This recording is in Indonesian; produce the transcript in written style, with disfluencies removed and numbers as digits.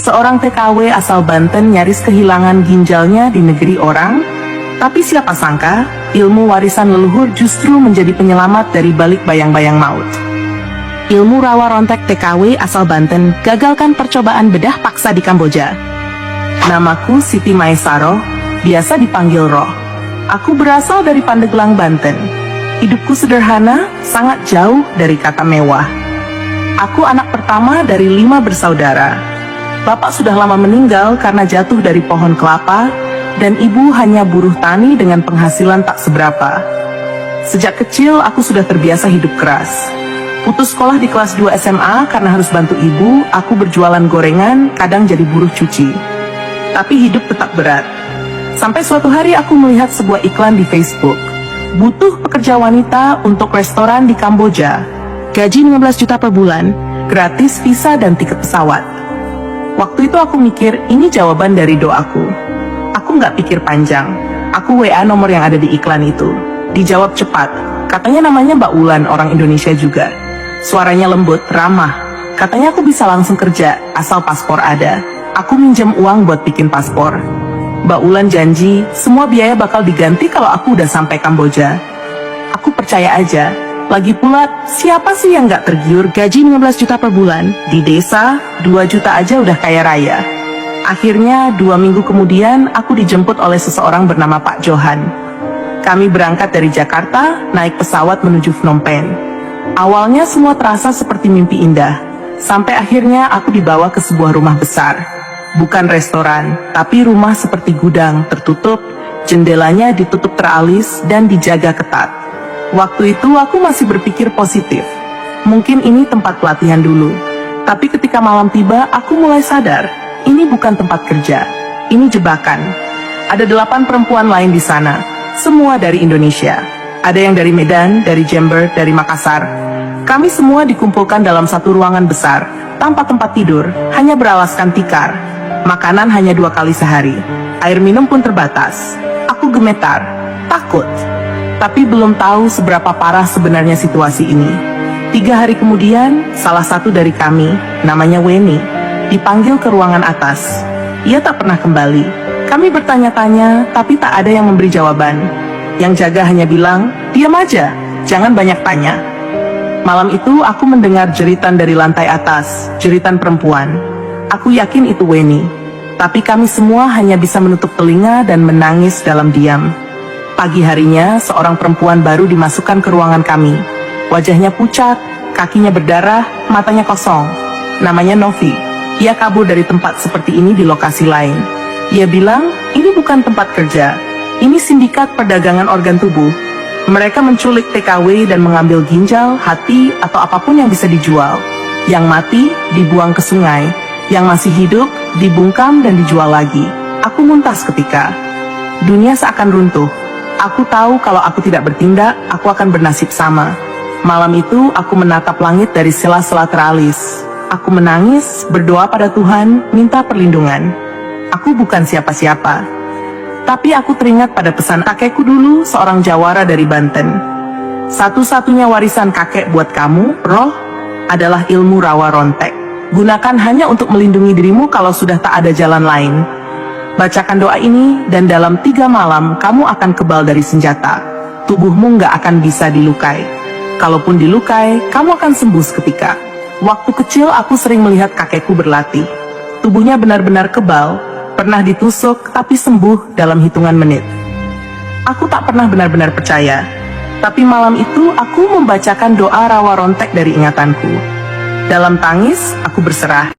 Seorang TKW asal Banten nyaris kehilangan ginjalnya di negeri orang, tapi siapa sangka, ilmu warisan leluhur justru menjadi penyelamat dari balik bayang-bayang maut. Ilmu rawa rontek TKW asal Banten gagalkan percobaan bedah paksa di Kamboja. Namaku Siti Maesaro, biasa dipanggil Roh. Aku berasal dari Pandeglang, Banten. Hidupku sederhana, sangat jauh dari kata mewah. Aku anak pertama dari 5 bersaudara. Bapak sudah lama meninggal karena jatuh dari pohon kelapa, dan ibu hanya buruh tani dengan penghasilan tak seberapa. Sejak kecil aku sudah terbiasa hidup keras. Putus sekolah di kelas 2 SMA karena harus bantu ibu, aku berjualan gorengan, kadang jadi buruh cuci. Tapi hidup tetap berat. Sampai suatu hari aku melihat sebuah iklan di Facebook. Butuh pekerja wanita untuk restoran di Kamboja. Gaji 15 juta per bulan, gratis visa dan tiket pesawat. Waktu itu aku mikir, ini jawaban dari doaku. Aku nggak pikir panjang. Aku WA nomor yang ada di iklan itu. Dijawab cepat. Katanya namanya Mbak Ulan, orang Indonesia juga. Suaranya lembut, ramah. Katanya aku bisa langsung kerja, asal paspor ada. Aku minjem uang buat bikin paspor. Mbak Ulan janji, semua biaya bakal diganti kalau aku udah sampai Kamboja. Aku percaya aja. Lagi pula, siapa sih yang gak tergiur gaji 15 juta per bulan? Di desa, 2 juta aja udah kaya raya. Akhirnya, 2 minggu kemudian, aku dijemput oleh seseorang bernama Pak Johan. Kami berangkat dari Jakarta, naik pesawat menuju Phnom Penh. Awalnya semua terasa seperti mimpi indah. Sampai akhirnya aku dibawa ke sebuah rumah besar. Bukan restoran, tapi rumah seperti gudang, tertutup, jendelanya ditutup teralis dan dijaga ketat. Waktu itu aku masih berpikir positif. Mungkin ini tempat pelatihan dulu. Tapi ketika malam tiba, aku mulai sadar, ini bukan tempat kerja, ini jebakan. Ada 8 perempuan lain di sana, semua dari Indonesia. Ada yang dari Medan, dari Jember, dari Makassar. Kami semua dikumpulkan dalam satu ruangan besar, tanpa tempat tidur, hanya beralaskan tikar. Makanan hanya 2 kali sehari. Air minum pun terbatas. Aku gemetar, takut. Tapi belum tahu seberapa parah sebenarnya situasi ini. 3 hari kemudian, salah satu dari kami, namanya Weni, dipanggil ke ruangan atas. Ia tak pernah kembali. Kami bertanya-tanya, tapi tak ada yang memberi jawaban. Yang jaga hanya bilang, diam aja, jangan banyak tanya. Malam itu aku mendengar jeritan dari lantai atas, jeritan perempuan. Aku yakin itu Weni. Tapi kami semua hanya bisa menutup telinga dan menangis dalam diam. Pagi harinya, seorang perempuan baru dimasukkan ke ruangan kami. Wajahnya pucat, kakinya berdarah, matanya kosong. Namanya Novi. Ia kabur dari tempat seperti ini di lokasi lain. Ia bilang, ini bukan tempat kerja. Ini sindikat perdagangan organ tubuh. Mereka menculik TKW dan mengambil ginjal, hati, atau apapun yang bisa dijual. Yang mati, dibuang ke sungai. Yang masih hidup, dibungkam dan dijual lagi. Aku muntah seketika. Dunia seakan runtuh. Aku tahu kalau aku tidak bertindak, aku akan bernasib sama. Malam itu, aku menatap langit dari sela-sela teralis. Aku menangis, berdoa pada Tuhan, minta perlindungan. Aku bukan siapa-siapa. Tapi aku teringat pada pesan kakekku dulu, seorang jawara dari Banten. Satu-satunya warisan kakek buat kamu, Roh, adalah ilmu rawa rontek. Gunakan hanya untuk melindungi dirimu kalau sudah tak ada jalan lain. Bacakan doa ini, dan dalam 3 malam, kamu akan kebal dari senjata. Tubuhmu nggak akan bisa dilukai. Kalaupun dilukai, kamu akan sembuh seketika. Waktu kecil, aku sering melihat kakekku berlatih. Tubuhnya benar-benar kebal, pernah ditusuk, tapi sembuh dalam hitungan menit. Aku tak pernah benar-benar percaya. Tapi malam itu, aku membacakan doa rawa rontek dari ingatanku. Dalam tangis, aku berserah.